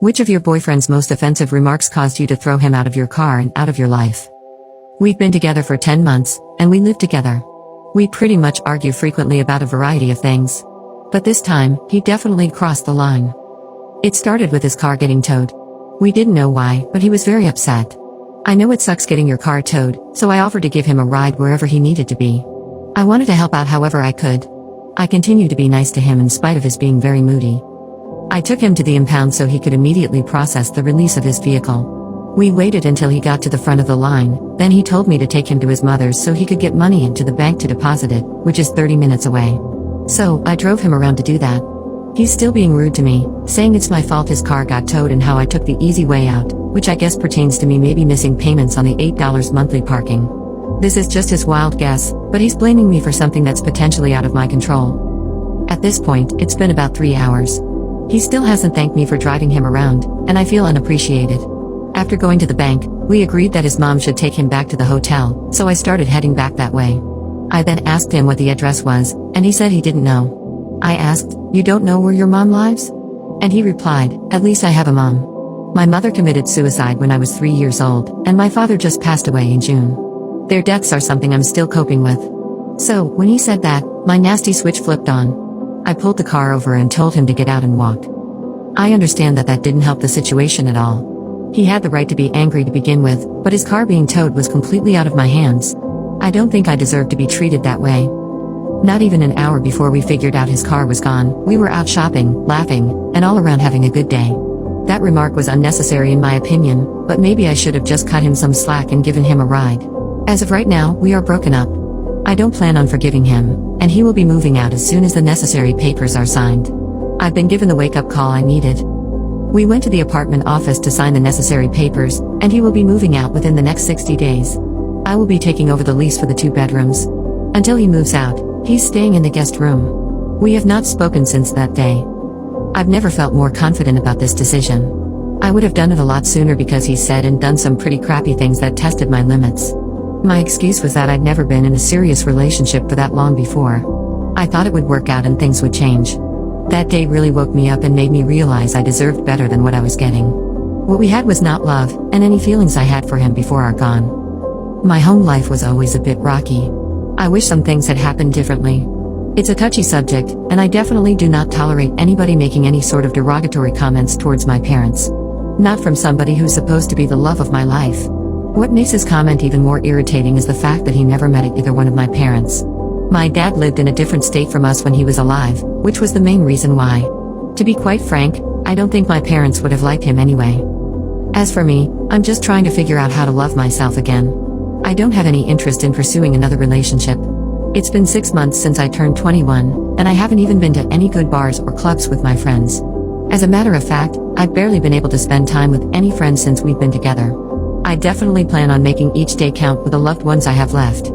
Which of your boyfriend's most offensive remarks caused you to throw him out of your car and out of your life? We've been together for 10 months, and we live together. We pretty much argue frequently about a variety of things. But this time, he definitely crossed the line. It started with his car getting towed. We didn't know why, but he was very upset. I know it sucks getting your car towed, so I offered to give him a ride wherever he needed to be. I wanted to help out however I could. I continued to be nice to him in spite of his being very moody. I took him to the impound so he could immediately process the release of his vehicle. We waited until he got to the front of the line, then he told me to take him to his mother's so he could get money into the bank to deposit it, which is 30 minutes away. So, I drove him around to do that. He's still being rude to me, saying it's my fault his car got towed and how I took the easy way out, which I guess pertains to me maybe missing payments on the $8 monthly parking. This is just his wild guess, but he's blaming me for something that's potentially out of my control. At this point, it's been about 3 hours. He still hasn't thanked me for driving him around, and I feel unappreciated. After going to the bank, we agreed that his mom should take him back to the hotel, so I started heading back that way. I then asked him what the address was, and he said he didn't know. I asked, "You don't know where your mom lives?" And he replied, "At least I have a mom. My mother committed suicide when I was 3 years old, and my father just passed away in June. Their deaths are something I'm still coping with." So, when he said that, my nasty switch flipped on. I pulled the car over and told him to get out and walk. I understand that that didn't help the situation at all. He had the right to be angry to begin with, but his car being towed was completely out of my hands. I don't think I deserve to be treated that way. Not even an hour before we figured out his car was gone, we were out shopping, laughing, and all around having a good day. That remark was unnecessary in my opinion, but maybe I should have just cut him some slack and given him a ride. As of right now, we are broken up. I don't plan on forgiving him, and he will be moving out as soon as the necessary papers are signed. I've been given the wake-up call I needed. We went to the apartment office to sign the necessary papers, and he will be moving out within the next 60 days. I will be taking over the lease for the 2 bedrooms. Until he moves out, he's staying in the guest room. We have not spoken since that day. I've never felt more confident about this decision. I would have done it a lot sooner because he's said and done some pretty crappy things that tested my limits. My excuse was that I'd never been in a serious relationship for that long before. I thought it would work out and things would change. That day really woke me up and made me realize I deserved better than what I was getting. What we had was not love, and any feelings I had for him before are gone. My home life was always a bit rocky. I wish some things had happened differently. It's a touchy subject, and I definitely do not tolerate anybody making any sort of derogatory comments towards my parents. Not from somebody who's supposed to be the love of my life. What makes his comment even more irritating is the fact that he never met either one of my parents. My dad lived in a different state from us when he was alive, which was the main reason why. To be quite frank, I don't think my parents would have liked him anyway. As for me, I'm just trying to figure out how to love myself again. I don't have any interest in pursuing another relationship. It's been 6 months since I turned 21, and I haven't even been to any good bars or clubs with my friends. As a matter of fact, I've barely been able to spend time with any friends since we've been together. I definitely plan on making each day count with the loved ones I have left.